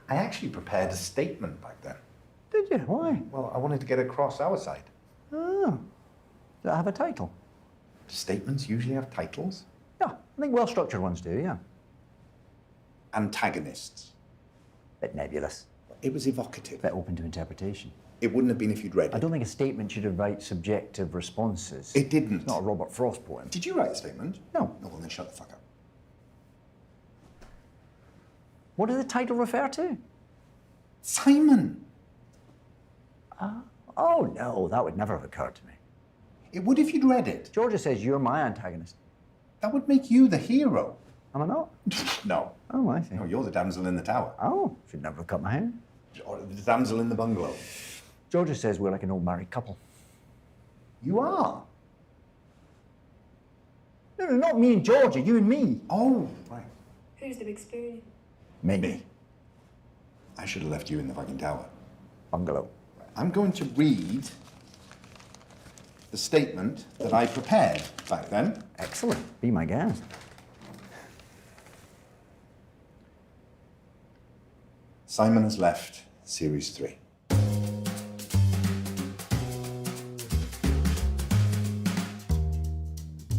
I actually prepared a statement back then. Did you? Why? Well, I wanted to get across our side. Oh. Does that have a title? Statements usually have titles. Yeah, I think well-structured ones do, yeah. Antagonists. Bit nebulous. It was evocative. Bit open to interpretation. It wouldn't have been if you'd read it. I don't think a statement should invite subjective responses. It didn't. It's not a Robert Frost poem. Did you write a statement? No. Oh, well, then shut the fuck up. What did the title refer to? Simon. Oh, no, that would never have occurred to me. It would if you'd read it. Georgia says you're my antagonist. That would make you the hero. Am I not? No. Oh, I see. No, you're the damsel in the tower. Oh, should never have cut my hair. Or the damsel in the bungalow. Georgia says we're like an old married couple. You are. No, not me and Georgia, you and me. Oh, right. Who's the big spoon? Me. I should have left you in the fucking tower. Bungalow. I'm going to read the statement that I prepared back then. Excellent. Be my guest. Simon has left Series 3.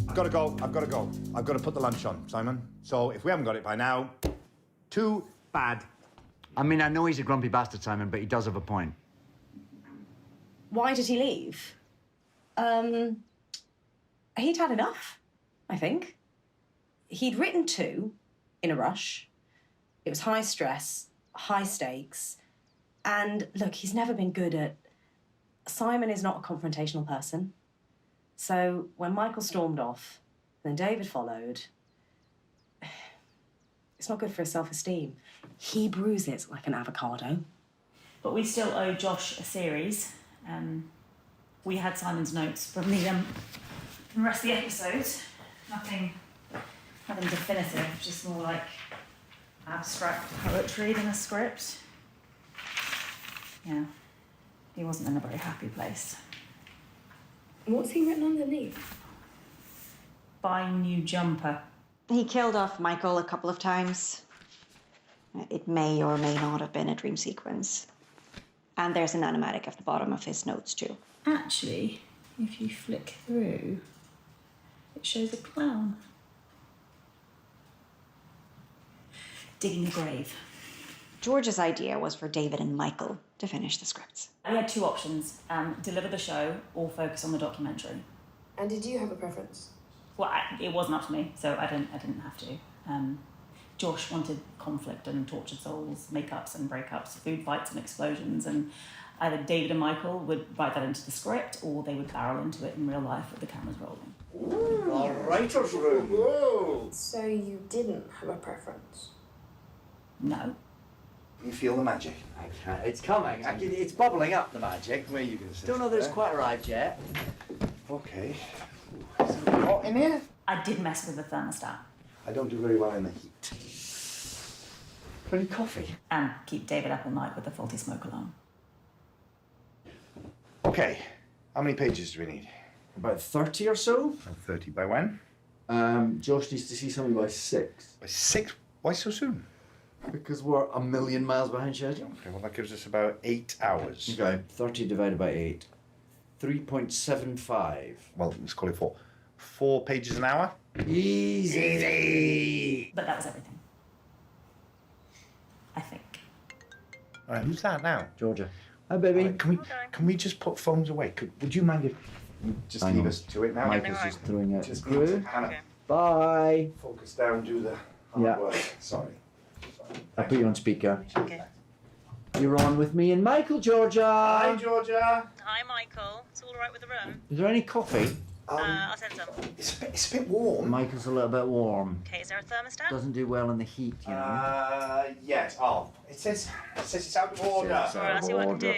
I've got to go. I've got to put the lunch on, Simon. So if we haven't got it by now, too bad. I mean, I know he's a grumpy bastard, Simon, but he does have a point. Why did he leave? He'd had enough, I think. He'd written 2 in a rush. It was high stress, high stakes. And look, he's never been good at... Simon is not a confrontational person. So when Michael stormed off, then David followed, it's not good for his self-esteem. He bruises like an avocado. But we still owe Josh a series. We had Simon's notes from the rest of the episodes. Nothing definitive, just more like abstract poetry than a script. Yeah, he wasn't in a very happy place. What's he written underneath? Buy new jumper. He killed off Michael a couple of times. It may or may not have been a dream sequence. And there's an animatic at the bottom of his notes, too. Actually, if you flick through, it shows a clown digging a grave. George's idea was for David and Michael to finish the scripts. We had 2 options, deliver the show or focus on the documentary. And did you have a preference? Well, it wasn't up to me, so I didn't have to. Josh wanted conflict and tortured souls, makeups and breakups, food fights and explosions, and either David and Michael would write that into the script or they would barrel into it in real life with the cameras rolling. All writer's room. Whoa. So you didn't have a preference? No. You feel the magic. I can't. It's coming. It's bubbling up, the magic. Where are you going to sit? Don't know that it's quite arrived yet. Okay. Is it hot in here? I did mess with the thermostat. I don't do very well in the heat. Any coffee? And keep David up all night with the faulty smoke alarm. Okay. How many pages do we need? About 30 or so. 30 by when? Josh needs to see something by 6. By 6? Why so soon? Because we're a million miles behind schedule. Okay, well that gives us about 8 hours. Okay, 30 divided by 8. 3.75. Well, let's call it 4. 4 pages an hour? Easy. But that was everything. I think. All right, who's that now? Georgia. Hi, baby. Right, can we just put phones away? Would you mind if you just leave us to it now? Michael's just throwing out Just the crew. need to kind of Bye. focus down, do the hard Yeah. work. Sorry. I'll put you on speaker. Okay. You're on with me and Michael, Georgia. Hi, Georgia. Hi, Michael. It's all right with the room? Is there any coffee? I'll send some. It's a bit warm. Michael's a little bit warm. Okay, is there a thermostat? Doesn't do well in the heat, you know. Yes. Oh, it says it's out of order. It's All right, I'll see what I can do.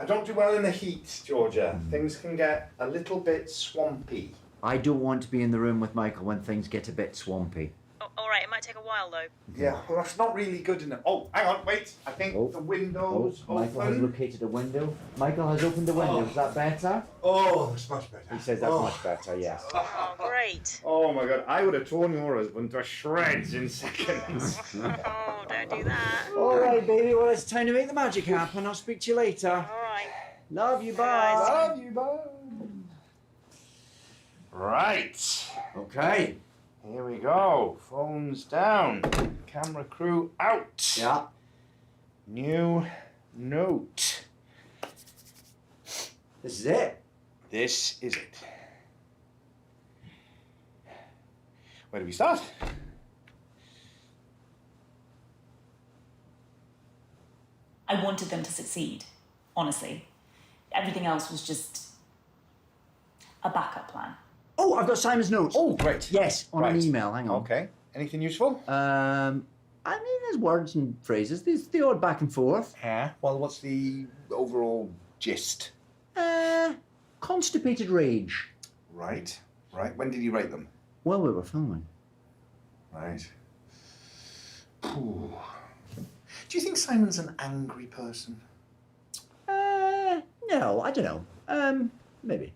I don't do well in the heat, Georgia. Things can get a little bit swampy. I don't want to be in the room with Michael when things get a bit swampy. Oh, all right, it might take a while, though. Yeah, well, that's not really good enough. Oh, hang on, wait. I think the window's Michael has open. located a window. Michael has opened the window. Is that better? Oh, that's much better. He says that's much better, yes. Oh, great. Oh my God, I would have torn your husband to shreds in seconds. Oh, don't do that. All right, right, baby. Well, it's time to make the magic happen. I'll speak to you later. All right. Love you. Bye. Love you, bye. Right. Okay. Here we go. Phones down. Camera crew out. Yeah. New note. This is it. This is it. Where do we start? I wanted them to succeed, honestly. Everything else was just a backup plan. Oh, I've got Simon's notes. Oh, great. Yes, on an Right. email. Hang on. Okay. Anything useful? I mean, there's words and phrases. There's the odd back and forth. Yeah. Well, what's the overall gist? Constipated rage. Right. Right. When did you write them? Well, we were filming. Right. Ooh. Do you think Simon's an angry person? No, I don't know. Maybe.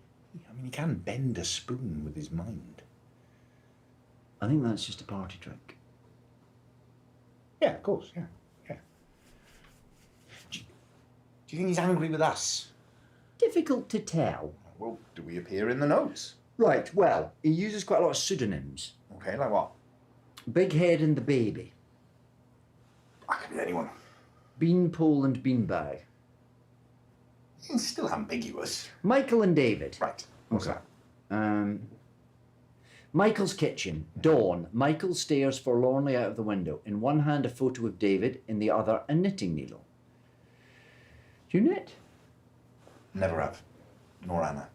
I mean, he can bend a spoon with his mind. I think that's just a party trick. Yeah, of course. Yeah. Yeah. Do you think he's angry with us? Difficult to tell. Well, do we appear in the notes? Right, well, he uses quite a lot of pseudonyms. Okay, like what? Big Head and the Baby. I could be anyone. Beanpole and Beanbag. It's still ambiguous. Michael and David. Right. What's Okay. that? Michael's kitchen. Dawn. Michael stares forlornly out of the window. In one hand, a photo of David. In the other, a knitting needle. Do you knit? Never have. Nor Anna.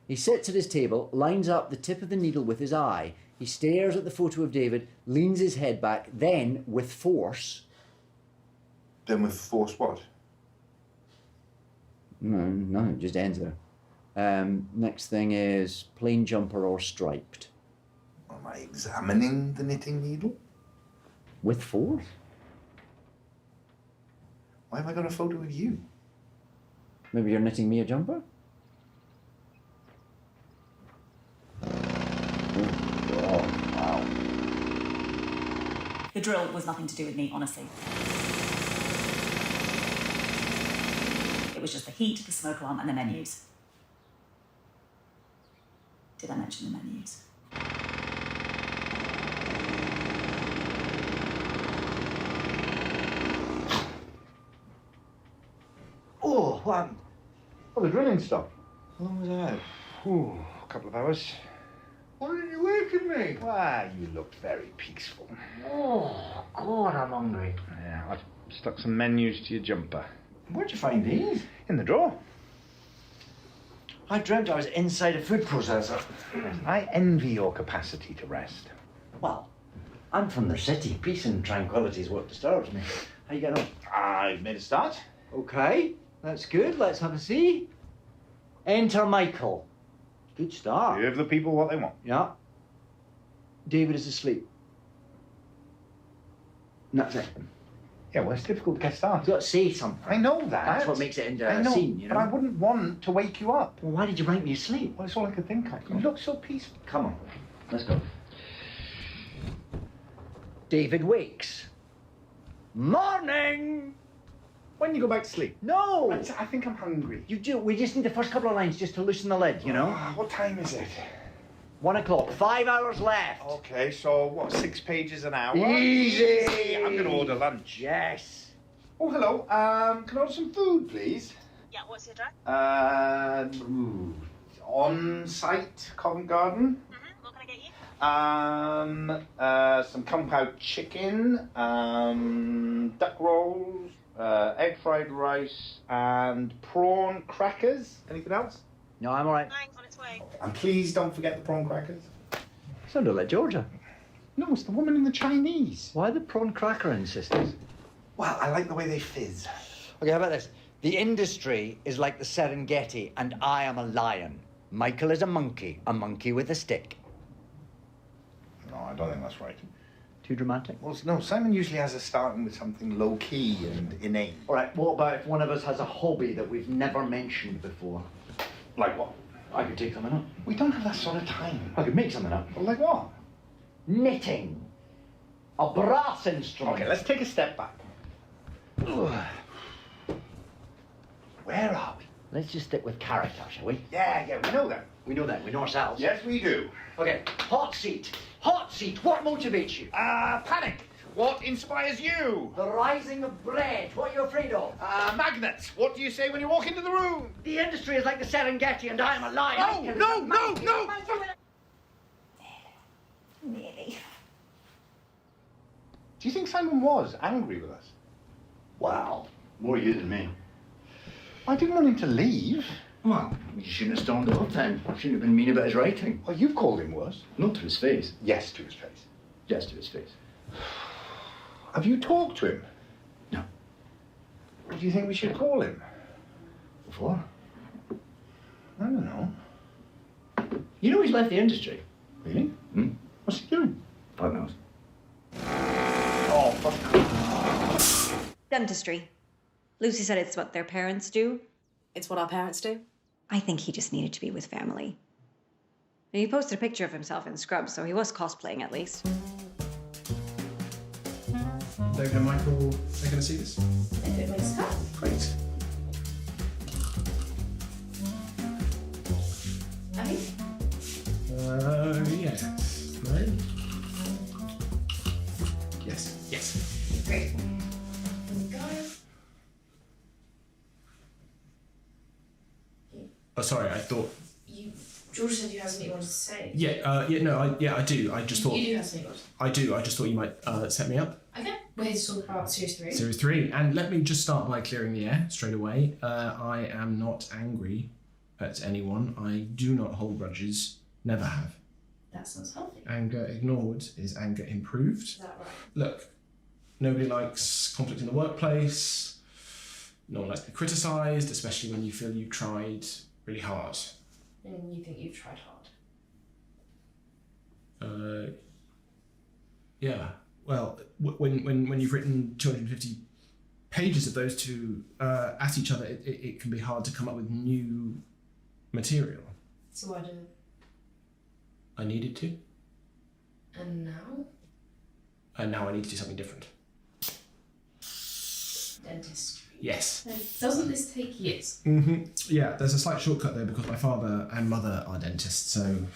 He sits at his table, lines up the tip of the needle with his eye. He stares at the photo of David, leans his head back, then, with force... Then with force what? No, it just ends there. Next thing is plain jumper or striped. Am I examining the knitting needle? With force? Why have I got a photo of you? Maybe you're knitting me a jumper? Wow. The drill was nothing to do with me, honestly. It was just the heat, the smoke alarm, and the menus. Did I mention the menus? Oh, what happened? Oh, the drilling stopped. How long was I out? Ooh, a couple of hours. Why didn't you waken me? Why, you looked very peaceful. Oh, God, I'm hungry. Yeah, I've stuck some menus to your jumper. Where'd you find these? In the drawer. I dreamt I was inside a food processor. I envy your capacity to rest. Well, I'm from the city. Peace and tranquility is what disturbs me. How you getting on? I've made a start. Okay, that's good. Let's have a see. Enter Michael. Good start. Give the people what they want. Yeah. David is asleep. And that's it. Yeah, well, it's difficult to get You've started. got to say something. I know that. That's what makes it into I a know, scene, you know. but I wouldn't want to wake you up. Well, why did you write me asleep? Well, it's all I could think of. You look so peaceful. Come on, let's go. David wakes. Morning! When you go back to sleep? No! I think I'm hungry. You do. We just need the first couple of lines just to loosen the lid, you know? What time is it? 1 o'clock. 5 hours left. Okay, so what, 6 pages an hour? Easy. I'm going to order lunch. Yes. Oh, hello. Can I order some food, please? Yeah, what's your address? On-site Covent Garden. What can I get you? Some kung pao chicken, duck rolls, egg fried rice, and prawn crackers. Anything else? No, I'm all right. Thanks, on its way. And please don't forget the prawn crackers. Sounded like Georgia. No, it's the woman in the Chinese. Why the prawn cracker insistence? Well, I like the way they fizz. Okay, how about this? The industry is like the Serengeti, and I am a lion. Michael is a monkey with a stick. No, I don't think that's right. Too dramatic? Well, no, Simon usually has us starting with something low-key and inane. All right, what about if one of us has a hobby that we've never mentioned before? Like what? I could take something up. We don't have that sort of time. I could make something up. Well, like what? Knitting. A brass instrument. Okay, let's take a step back. Where are we? Let's just stick with character, shall we? Yeah, we know that. We know that. We know ourselves. Yes, we do. Okay. Hot seat. Hot seat. What motivates you? Panic. What inspires you? The rising of bread. What are you afraid of? Magnets. What do you say when you walk into the room? The industry is like the Serengeti, and I am a lion. No! Nearly. Do you think Simon was angry with us? Wow. More you than me. I didn't want him to leave. Well, you shouldn't have stormed the whole time. Shouldn't have been mean about his writing. Well, you've called him worse. Not to his face. Yes, to his face. Yes, to his face. Have you talked to him? No. What do you think we should call him? Before? I don't know. You know he's left the industry. Really? Hmm? What's he doing? God knows. Oh, fuck. Dentistry. Lucy said it's what their parents do. It's what our parents do. I think he just needed to be with family. He posted a picture of himself in scrubs, so he was cosplaying at least. David and Michael are going to see this? If it makes cut. Great. Yes. No? Yes. Great. Oh, sorry, I thought... George said you have something you wanted to say. I do. I just thought... You do have something you wanted. I do. I just thought you might set me up. Okay, we're here to talk about Series 3. Series 3. And let me just start by clearing the air straight away. I am not angry at anyone. I do not hold grudges. Never have. That sounds healthy. Anger ignored is anger improved. Is that right? Look, nobody likes conflict in the workplace. No one likes to be criticised, especially when you feel you tried really hard. And you think you've tried hard. Yeah. Well, when you've written 250 pages of those two at each other, it can be hard to come up with new material. So why did... I needed to, And now? and now I need to do something different. Dentistry. Yes. Doesn't this take years? Yeah, there's a slight shortcut there because my father and mother are dentists, so... And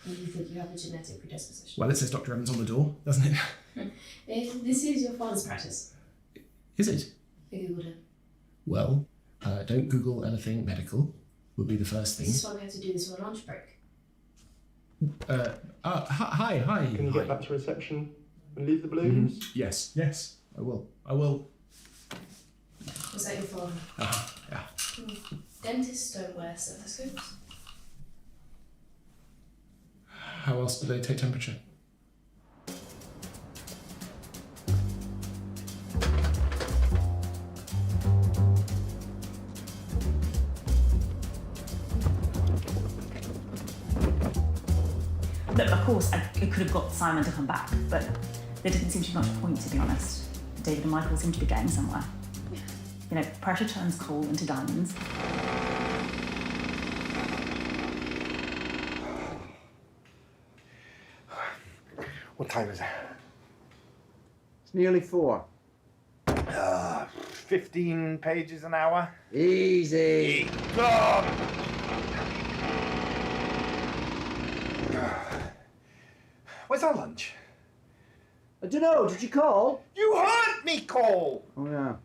you think you have a genetic predisposition? Well, it says Dr. Evans on the door, doesn't it? This is your father's practice. Is it? I googled it. Well, don't Google anything medical, would be the first thing. This is why we have to do this on a lunch break. Hi. Can you get back to reception and leave the balloons? Yes, I will. Was that your father? Yeah. Dentists don't wear stethoscopes. How else do they take temperature? Look, of course, I could have got Simon to come back, but there didn't seem to be much point, to be honest. David and Michael seem to be getting somewhere. You know, pressure turns coal into diamonds. What time is it? It's nearly 4. 15 pages an hour. Easy. God! Where's our lunch? I don't know. Did you call? You heard me call! Oh yeah.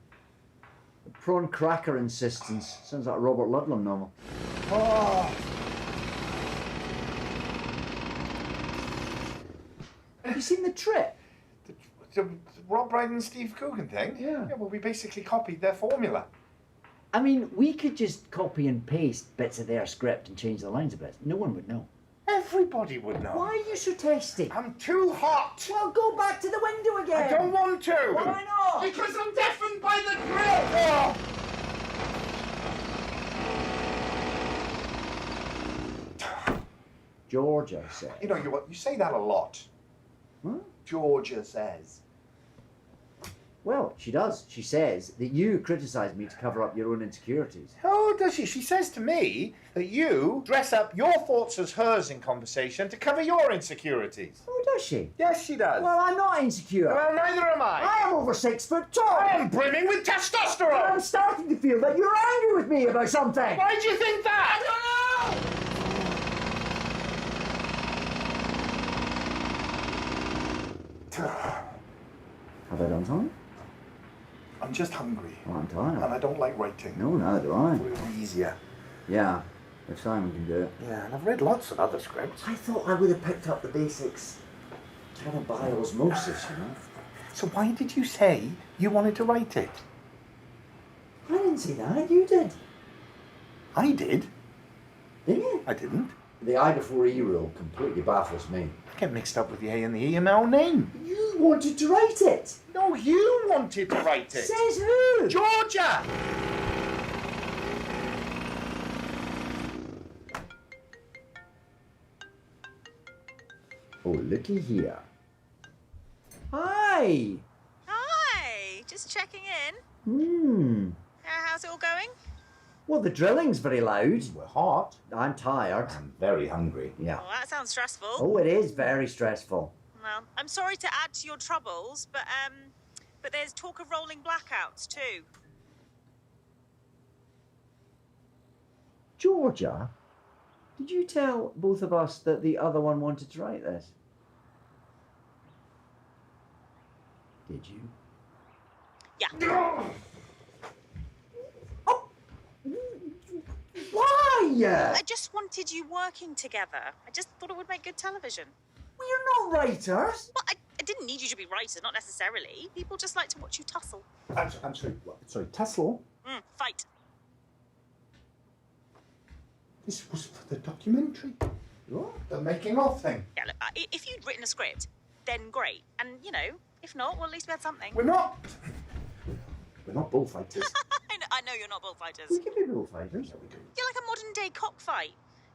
The prawn cracker insistence. Sounds like a Robert Ludlum novel. Oh. Have you seen The Trip? The Rob Brydon and Steve Coogan thing? Yeah. Yeah, well, we basically copied their formula. I mean, we could just copy and paste bits of their script and change the lines a bit. No one would know. Everybody would know. Why are you so testy? I'm too hot. Well, go back to the window again. I don't want to. Why not? Because I'm deafened by the grill. Oh. Georgia said. You know, you say that a lot. What? Georgia says. Well, she does. She says that you criticise me to cover up your own insecurities. Oh, does she? She says to me that you dress up your thoughts as hers in conversation to cover your insecurities. Oh, does she? Yes, she does. Well, I'm not insecure. Well, neither am I. I am over 6 foot tall. I am brimming with testosterone. I'm starting to feel that you're angry with me about something. Why do you think that? I don't know. Have I done something? I'm just hungry. Oh, I'm tired. And I don't like writing. No, neither do I. It would be easier. Yeah, if Simon can do it. Yeah, and I've read lots of other scripts. I thought I would have picked up the basics kind of by osmosis, you know. So why did you say you wanted to write it? I didn't say that, you did. I did. Didn't you? I didn't. The I before E rule completely baffles me. I get mixed up with the A and the E in my own name. You wanted to write it. No, you wanted to write it. Says who? Georgia! Oh, looky here. Hi! Hi, just checking in. How's it all going? Well, the drilling's very loud. We're hot. I'm tired. I'm very hungry. Yeah. Well, that sounds stressful. Oh, it is very stressful. Well, I'm sorry to add to your troubles, but there's talk of rolling blackouts too. Georgia, did you tell both of us that the other one wanted to write this? Did you? Yeah. Why? I just wanted you working together. I just thought it would make good television. We're not writers. Well, I didn't need you to be writers, not necessarily. People just like to watch you tussle. I'm sorry. What? Sorry, tussle? Fight. This was for the documentary. What? The making of thing. Yeah, look, if you'd written a script, then great. And, if not, well, at least we had something. We're not bullfighters. I know you're not bullfighters. We can be bullfighters. Yeah, we do. You're like a modern-day cockfight.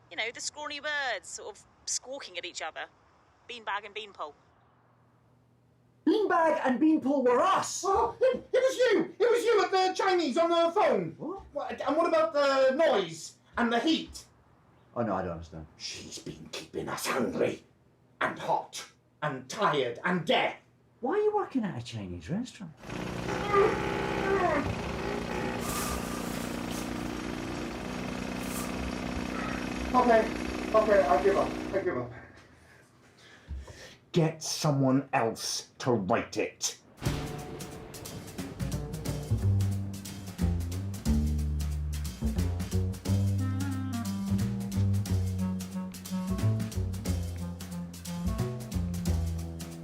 The scrawny birds sort of squawking at each other. Beanbag and beanpole. Beanbag and Beanpole were us. Oh, it was you! It was you at the Chinese on the phone. What? And what about the noise and the heat? Oh, no, I don't understand. She's been keeping us hungry and hot and tired and dead. Why are you working at a Chinese restaurant? Okay, I give up. Get someone else to write it.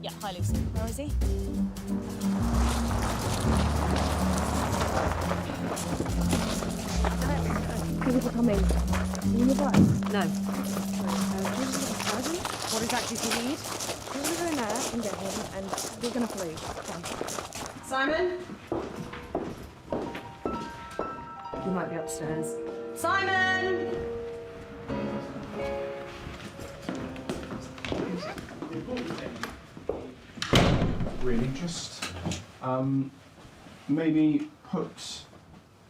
Yeah, hi, Lucy. Where is he? Thank you for coming. Are you in the bus? No. What exactly do you need? We're going to go in there and get him, and we're going to leave. Come. Simon? You might be upstairs. Simon! Really, just maybe put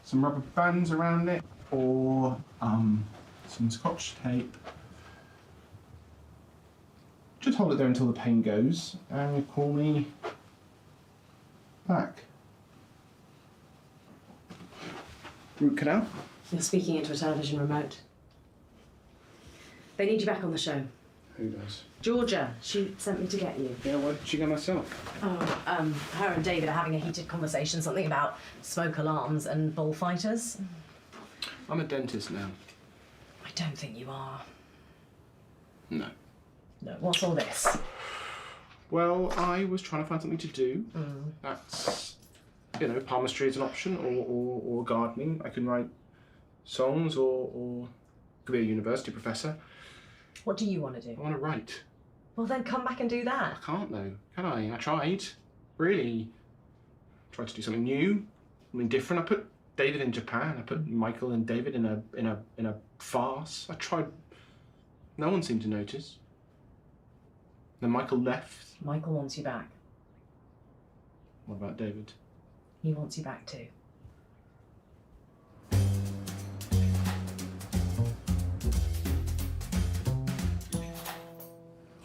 some rubber bands around it, or some Scotch tape. Just hold it there until the pain goes, and call me back. Root canal? You're speaking into a television remote. They need you back on the show. Who does? Georgia, she sent me to get you. Yeah, why did she go myself? Oh, her and David are having a heated conversation, something about smoke alarms and bullfighters. I'm a dentist now. I don't think you are. No. No, what's all this? Well, I was trying to find something to do. That's, palmistry is an option, or gardening. I can write songs, or could be a university professor. What do you want to do? I want to write. Well, then come back and do that. I can't though, can I? I tried. Really. Tried to do something new, something different. I put David in Japan. I put Michael and David in a farce. I tried. No one seemed to notice. Then Michael left. Michael wants you back. What about David? he wants you back too.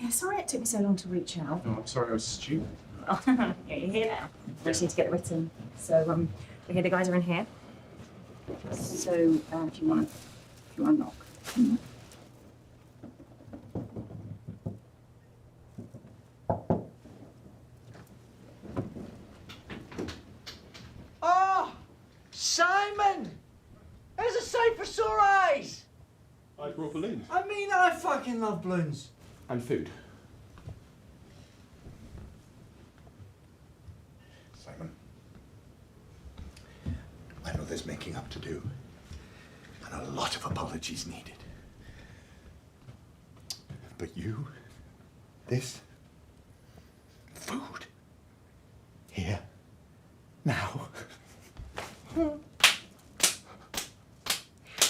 Yeah, sorry it took me so long to reach out. Oh, I'm sorry, I was stupid. Yeah, you're here now. We just need to get it written. So, we're here, the guys are in here. So, if you want to knock. Oh, Simon! There's a sight for sore eyes! I brought balloons. I mean, I fucking love balloons. And food. Simon, I know there's making up to do, and a lot of apologies needed. But you, this, food, here, now.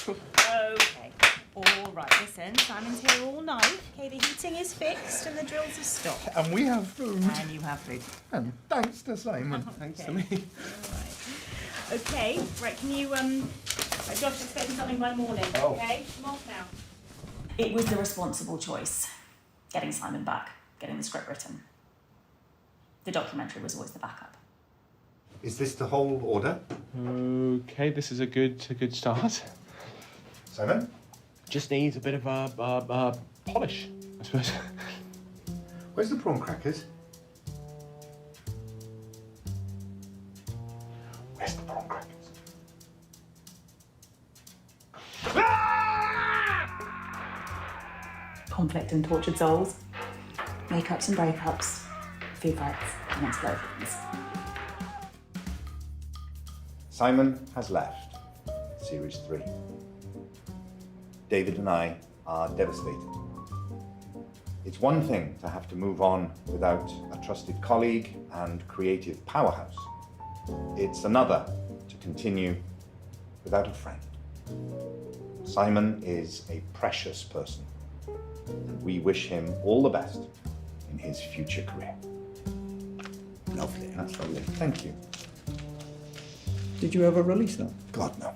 Okay, all right, listen, Simon's here all night. Okay, the heating is fixed and the drills have stopped. And we have food. And you have food. And thanks to Simon. Thanks to me. Okay, right, can you, Josh, expecting something by morning, Oh. okay? I'm off now. It was the responsible choice, getting Simon back, getting the script written. The documentary was always the backup. Is this the whole order? Okay, this is a good start. Simon? Just needs a bit of polish, I suppose. Where's the prawn crackers? Where's the prawn crackers? Conflict and tortured souls, makeups and breakups, food fights and explosions. Simon has left. Series 3. David and I are devastated. It's one thing to have to move on without a trusted colleague and creative powerhouse. It's another to continue without a friend. Simon is a precious person, and we wish him all the best in his future career. Lovely. That's lovely. Thank you. Did you ever release that? God, no.